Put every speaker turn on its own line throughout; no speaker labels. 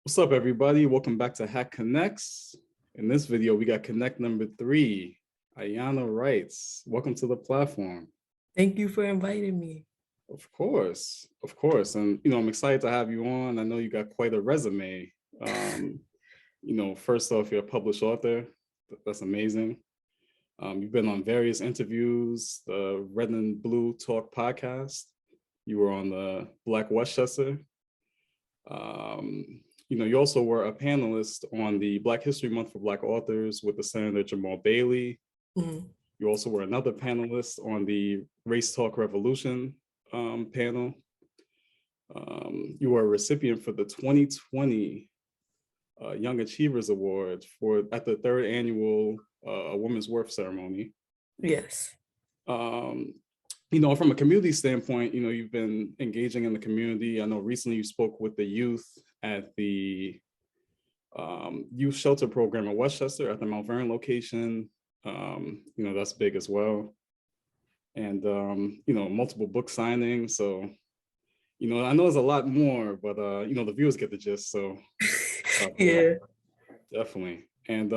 What's up, everybody? Welcome back to Hack Connects. In this video, we got Connect number 3. Ayanna writes, welcome to the platform.
Thank you for inviting me.
Of course, of course. And, I'm excited to have you on. I know you got quite a resume. First off, you're a published author. That's amazing. You've been on various interviews, the Red and Blue Talk podcast. You were on the Black Westchester. You also were a panelist on the Black History Month for Black Authors with the Senator Jamal Bailey.
Mm-hmm.
You also were another panelist on the Race Talk Revolution panel. You were a recipient for the 2020 Young Achievers Award at the 3rd annual Women's Worth ceremony.
Yes.
From a community standpoint, you've been engaging in the community. I know recently you spoke with the youth at the youth shelter program in Westchester at the Mount Vernon location. That's big as well. And, multiple book signings. So, I know there's a lot more, but, the viewers get the gist. So,
yeah,
definitely. And,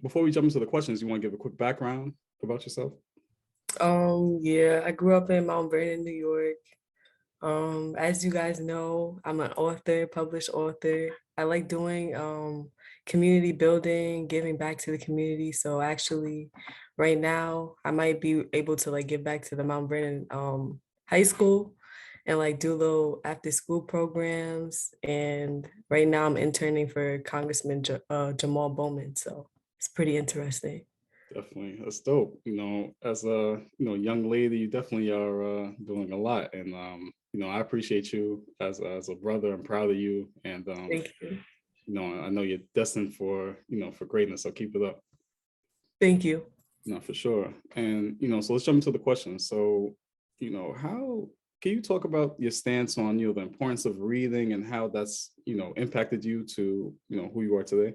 before we jump into the questions, you want to give a quick background about yourself?
Yeah, I grew up in Mount Vernon, New York. As you guys know, I'm an author, published author. I like doing community building, giving back to the community. So actually, right now, I might be able to give back to the Mount Vernon High School and do little after school programs. And right now, I'm interning for Congressman Jamal Bowman. So it's pretty interesting.
Definitely, that's dope. As a young lady, you definitely are doing a lot, and I appreciate you as a brother. I'm proud of you, and
Thank you.
I know you're destined for for greatness. So keep it up.
Thank you.
No, for sure. And so let's jump into the questions. So, how can you talk about your stance on the importance of reading and how that's impacted you to who you are today?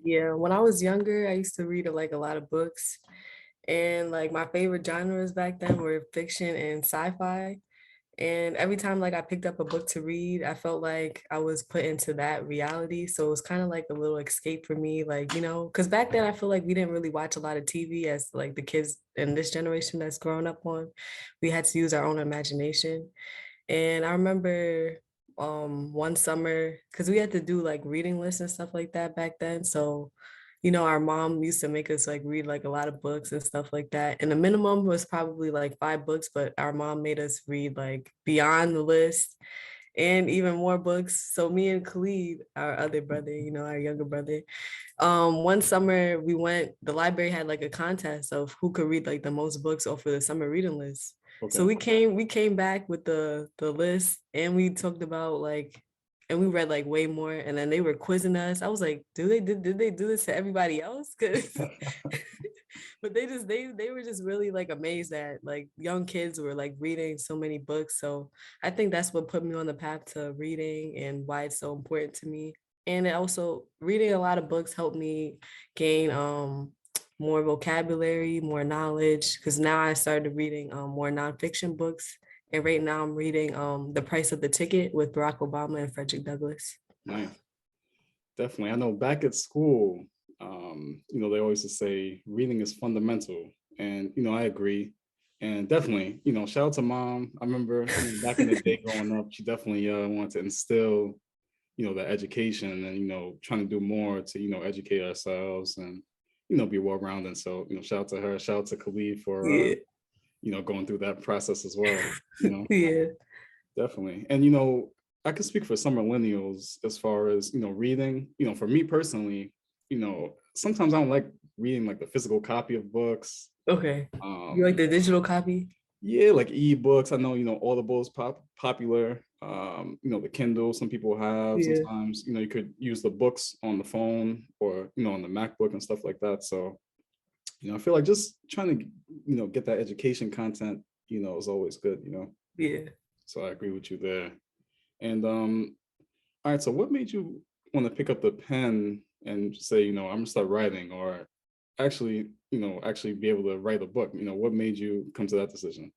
Yeah, when I was younger, I used to read a lot of books, and my favorite genres back then were fiction and sci-fi. And every time I picked up a book to read, I felt like I was put into that reality. So it was kind of like a little escape for me, because back then I feel like we didn't really watch a lot of TV as the kids in this generation that's growing up on. We had to use our own imagination. And I remember one summer, because we had to do reading lists and stuff like that back then. So, our mom used to make us read a lot of books and stuff like that. And the minimum was probably 5 books, but our mom made us read beyond the list and even more books. So me and Khalid, our other brother, our younger brother, one summer the library had a contest of who could read the most books off of the summer reading list. Okay. So we came back with the list, and we talked about and we read way more, and then they were quizzing us. I was like, did they do this to everybody else? But they were just really amazed that young kids were reading so many books. So I think that's what put me on the path to reading and why it's so important to me. And it also, reading a lot of books helped me gain more vocabulary, more knowledge, because now I started reading more nonfiction books. And right now I'm reading The Price of the Ticket with Barack Obama and Frederick Douglass.
Nice. Definitely. I know back at school, they always just say reading is fundamental. And, I agree. And definitely, shout out to mom. I remember back in the day growing up, she definitely wanted to instill, the education and, trying to do more to, educate ourselves and, be well-rounded. So, shout out to her, shout out to Khalid for, going through that process as well.
Yeah,
definitely. And, I can speak for some millennials as far as, reading, for me personally, sometimes I don't like reading the physical copy of books.
Okay. You like the digital copy?
Yeah, like ebooks. I know, Audible is popular. The Kindle some people have. Yeah. Sometimes, you could use the books on the phone or, on the MacBook and stuff like that. So, I feel like just trying to, get that education content, is always good,
Yeah.
So I agree with you there. And all right, so what made you want to pick up the pen and say, I'm gonna start writing, or actually be able to write a book? What made you come to that decision?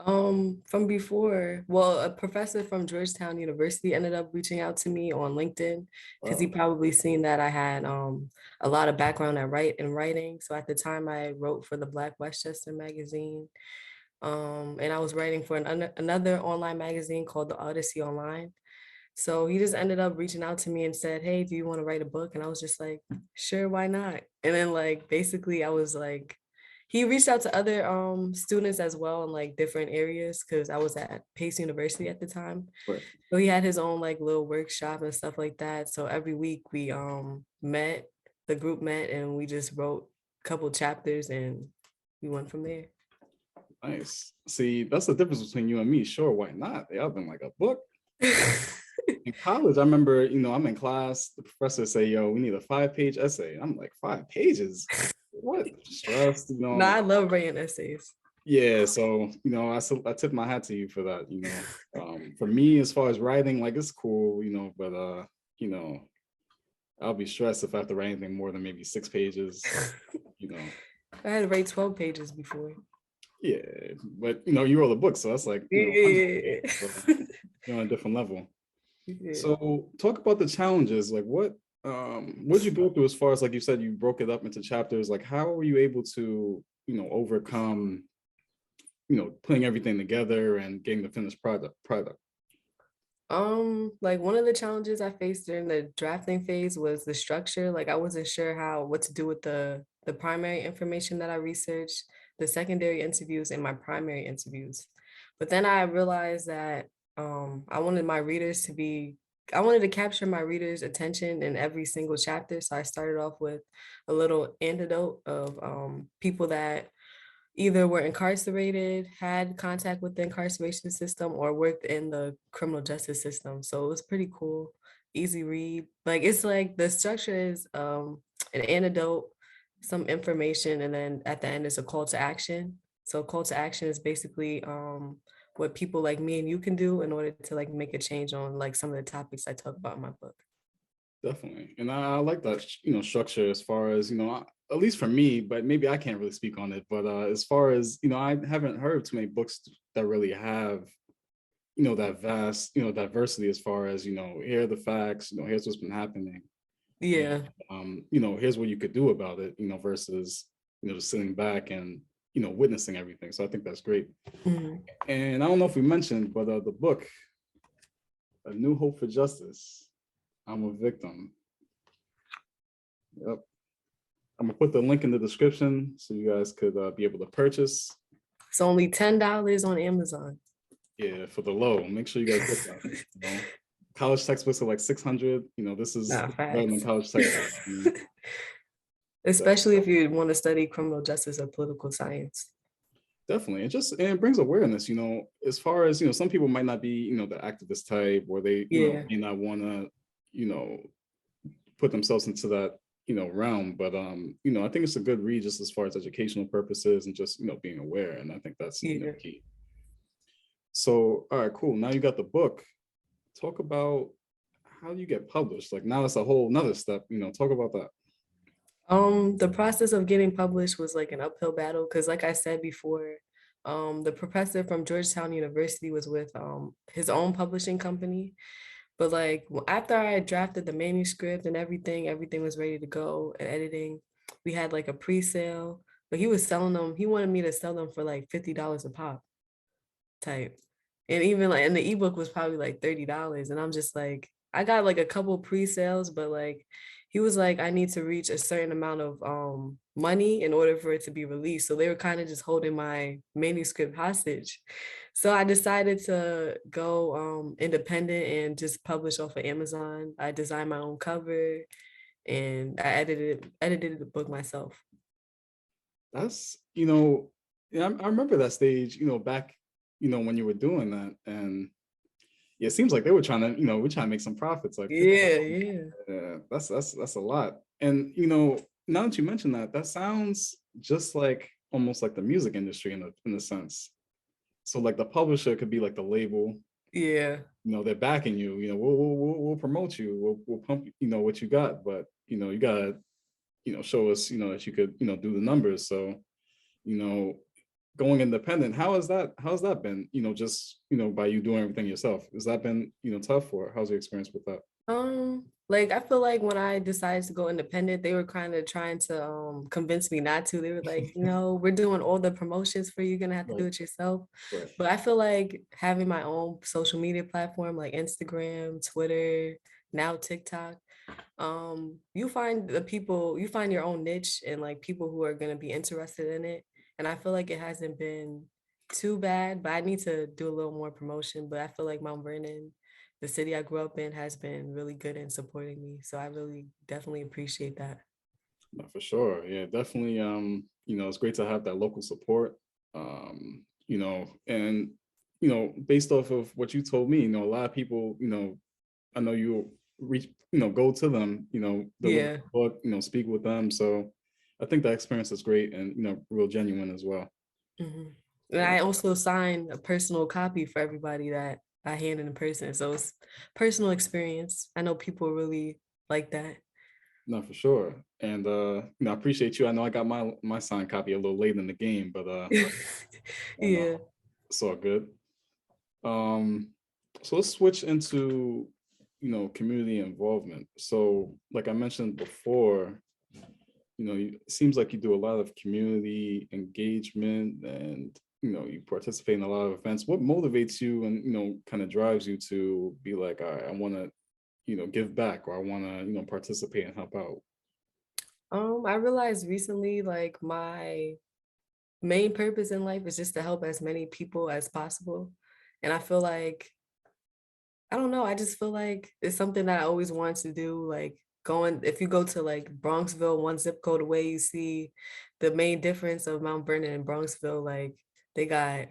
From before, well, a professor from Georgetown University ended up reaching out to me on LinkedIn because he
Wow.
probably seen that I had a lot of background at writing. So at the time I wrote for the Black Westchester magazine. And I was writing for another online magazine called The Odyssey Online. So he just ended up reaching out to me and said, "Hey, do you want to write a book?" And I was just like, "Sure, why not?" And then like basically I was like, he reached out to other students as well in like different areas because I was at Pace University at the time.
Right.
So he had his own like little workshop and stuff like that. So every week we met, the group met and we just wrote a couple chapters and we went from there.
Nice. See, that's the difference between you and me. Sure, why not? I've been like a book. In college, I remember, I'm in class, the professor say, yo, we need a 5-page essay. I'm like, 5 pages? What? Stressed,
No, I love writing essays.
Yeah, so, I tip my hat to you for that, For me, as far as writing, like, it's cool, but, you know, I'll be stressed if I have to write anything more than maybe 6 pages, you know.
I had to write 12 pages before.
Yeah, but, you wrote a book, so that's like, hundreds of
Yeah.
pages, so you're on a different level.
Yeah.
So talk about the challenges. Like what did you go through as far as like you said you broke it up into chapters? Like how were you able to, overcome, putting everything together and getting the finished product?
Like one of the challenges I faced during the drafting phase was the structure. Like I wasn't sure what to do with the primary information that I researched, the secondary interviews, and my primary interviews. But then I realized that I wanted my readers to be I wanted to capture my readers' attention in every single chapter. So I started off with a little antidote of people that either were incarcerated, had contact with the incarceration system, or worked in the criminal justice system. So it was pretty cool, easy read. Like it's like the structure is an antidote, some information, and then at the end is a call to action. So call to action is basically what people like me and you can do in order to like make a change on like some of the topics I talk about in my book.
Definitely. And I like that, structure as far as, at least for me, but maybe I can't really speak on it. But as far as, I haven't heard too many books that really have, that vast, diversity as far as, here are the facts, here's what's been happening. And,
Yeah.
here's what you could do about it, versus, just sitting back and, witnessing everything. So I think that's great.
Mhm.
And I don't know if we mentioned, but the book, A New Hope for Justice, I'm a Victim. Yep. I'm gonna put the link in the description so you guys could be able to purchase.
It's only $10 on Amazon.
Yeah, for the low. Make sure you guys get that. College textbooks are like 600. This is
Nah,
better than
facts.
college textbooks.
Especially if you want to study criminal justice or political science.
Definitely. It brings awareness, as far as, some people might not be, the activist type, or they,
Yeah.
may not want to, put themselves into that, realm. But I think it's a good read just as far as educational purposes and just, being aware. And I think that's
Yeah.
key. So, all right, cool. Now you got the book. Talk about how you get published. Like now it's a whole nother step, talk about that.
The process of getting published was like an uphill battle because, like I said before, the professor from Georgetown University was with his own publishing company. But like after I had drafted the manuscript and everything was ready to go and editing. We had like a pre-sale, but he was selling them. He wanted me to sell them for like $50 a pop type. And even like, and the ebook was probably like $30. And I'm just like, I got like a couple pre-sales, but like he was like, I need to reach a certain amount of money in order for it to be released. So they were kind of just holding my manuscript hostage. So I decided to go independent and just publish off of Amazon. I designed my own cover and I edited the book myself.
That's, yeah, I remember that stage, back, when you were doing that. And yeah, it seems like they were trying to, we're trying to make some profits, like 50.
Yeah, yeah.
That's a lot. And now that you mention that, that sounds just like almost like the music industry in a sense. So like the publisher could be like the label,
Yeah.
they're backing you, we'll promote you, we'll pump, what you got, but you gotta, show us, that you could, do the numbers. So, you know, going independent. How's that been? Just by you doing everything yourself. Has that been tough, or how's your experience with that?
Like I feel like when I decided to go independent, they were kind of trying to convince me not to. They were like, we're doing all the promotions for you, you're gonna have to do
Right,
it yourself.
right.
But I feel like having my own social media platform like Instagram, Twitter, now TikTok, you find your own niche and like people who are gonna be interested in it. And I feel like it hasn't been too bad, but I need to do a little more promotion. But I feel like Mount Vernon, the city I grew up in, has been really good in supporting me. So I really definitely appreciate that.
No, for sure. Yeah, definitely. It's great to have that local support. And based off of what you told me, a lot of people, I know you reach, go to them, deliver
Yeah.
the book, speak with them. So I think that experience is great and real genuine as well.
Mhm. And
Yeah,
I also sign a personal copy for everybody that I hand in person. So it's personal experience. I know people really like that.
no, for sure. And I appreciate you. I know I got my signed copy a little late in the game, but
Yeah.
it's all good. Um, so let's switch into, community involvement. So, like I mentioned before, it seems like you do a lot of community engagement and, you participate in a lot of events. What motivates you and, kind of drives you to be like, all right, I want to, give back, or I want to, participate and help out?
I realized recently like my main purpose in life is just to help as many people as possible. And I feel like I don't know. I just feel like it's something that I always wanted to do. Like going, if you go to like Bronxville, one zip code away, you see the main difference of Mount Vernon and Bronxville. Like they got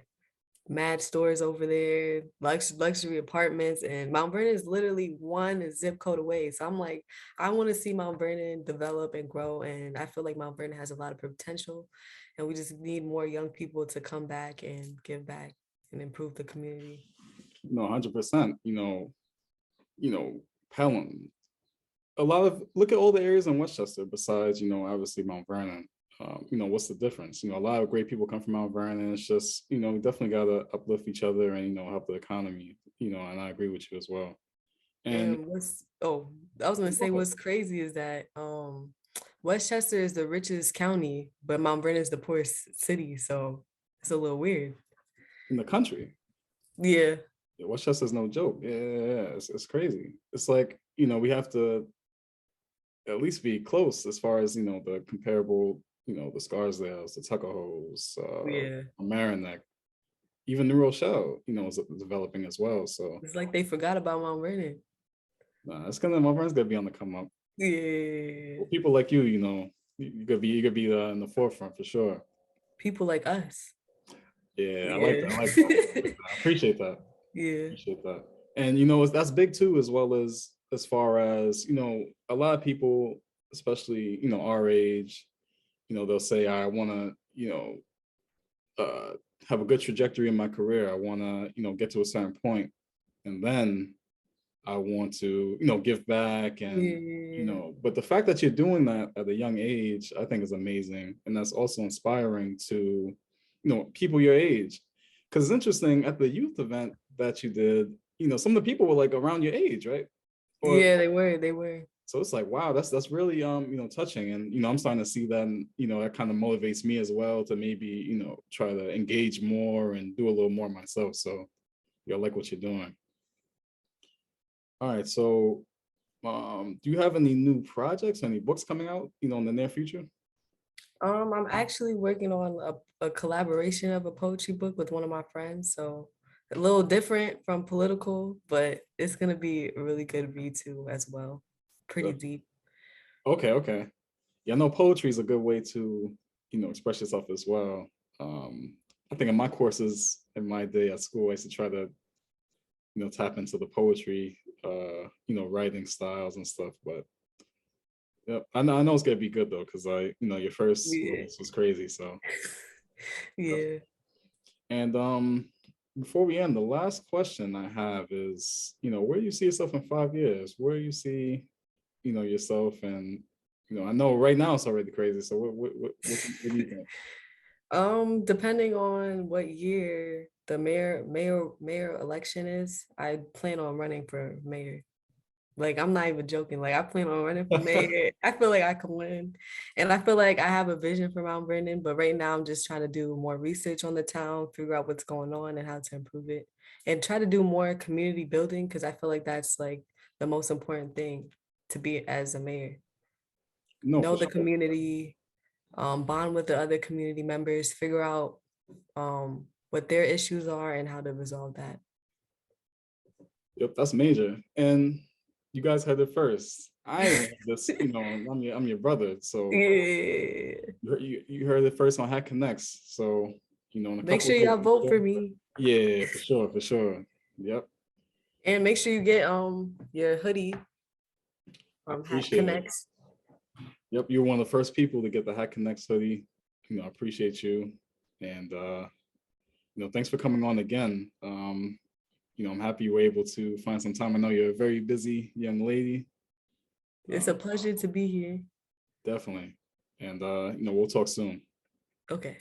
mad stores over there, luxury apartments, and Mount Vernon is literally one zip code away. So I'm like, I want to see Mount Vernon develop and grow, and I feel like Mount Vernon has a lot of potential, and we just need more young people to come back and give back and improve the community.
No, 100%. You know, Pelham. A lot of look at all the areas in Westchester besides, obviously Mount Vernon. What's the difference? A lot of great people come from Mount Vernon. It's just, we definitely gotta uplift each other and help the economy. And I agree with you as well. And
And I was gonna say
okay,
what's crazy is that Westchester is the richest county, but Mount Vernon is the poorest city. So it's a little weird.
in the country,
Yeah.
yeah, Westchester's no joke. Yeah. It's crazy. It's like, we have to at least be close as far as, the comparable, the Scarsdales, the Tuckahoes,
Yeah.
Mamaroneck, even New Rochelle, is developing as well. So
It's like they forgot about Mount Vernon.
nah, it's gonna my friend's gonna be on the come up.
Yeah.
Well, people like you could be in the forefront for sure.
People like us.
Yeah, I like
Yeah.
that. I like that. I appreciate that.
Yeah.
Appreciate that. And that's big too, as well as far as a lot of people, especially our age, they'll say I want to uh, have a good trajectory in my career. I want to get to a certain point, and then I want to, give back and,
Yeah.
but the fact that you're doing that at a young age, I think is amazing. And that's also inspiring to, people your age. Because it's interesting at the youth event that you did, some of the people were like around your age, right? Or
Yeah, they were. They were.
so it's like, wow, that's really touching. And I'm starting to see that, and that kind of motivates me as well to maybe, try to engage more and do a little more myself. So I like what you're doing. All right. So do you have any new projects, any books coming out, in the near future?
I'm actually working on a collaboration of a poetry book with one of my friends. So a little different from political, but it's gonna be a really good read too as well. Pretty
So,
deep.
okay, okay. Yeah, I know poetry is a good way to, express yourself as well. I think in my courses in my day at school, I used to try to, tap into the poetry, writing styles and stuff. But yeah, I know it's gonna be good though, because your first
Yeah.
release was crazy. So,
Yeah.
and before we end, the last question I have is, where do you see yourself in 5 years? Where do you see, yourself? And I know right now it's already crazy. So what do you think?
Depending on what year the mayor election is, I plan on running for mayor. Like, I'm not even joking. Like, I plan on running for mayor. I feel like I can win. And I feel like I have a vision for Mount Vernon, but right now I'm just trying to do more research on the town, figure out what's going on and how to improve it, and try to do more community building because I feel like that's like the most important thing to be as a mayor.
No,
Know
for
the
sure.
community, bond with the other community members, figure out what their issues are and how to resolve that.
Yep, that's major. And you guys had it first. I even had this, I'm your brother, so
Yeah.
you heard it first on Hat Connects. So, in a
Make
couple
sure
of days,
y'all
I'm
vote
sure.
for me.
Yeah, for sure. Yep,
And make sure you get your hoodie
I
from Hat
appreciate it.
Connects.
Yep, you're one of the first people to get the Hat Connects hoodie. I appreciate you. And thanks for coming on again. I'm happy you were able to find some time. I know you're a very busy young lady.
It's a pleasure to be here.
Definitely. And we'll talk soon.
Okay.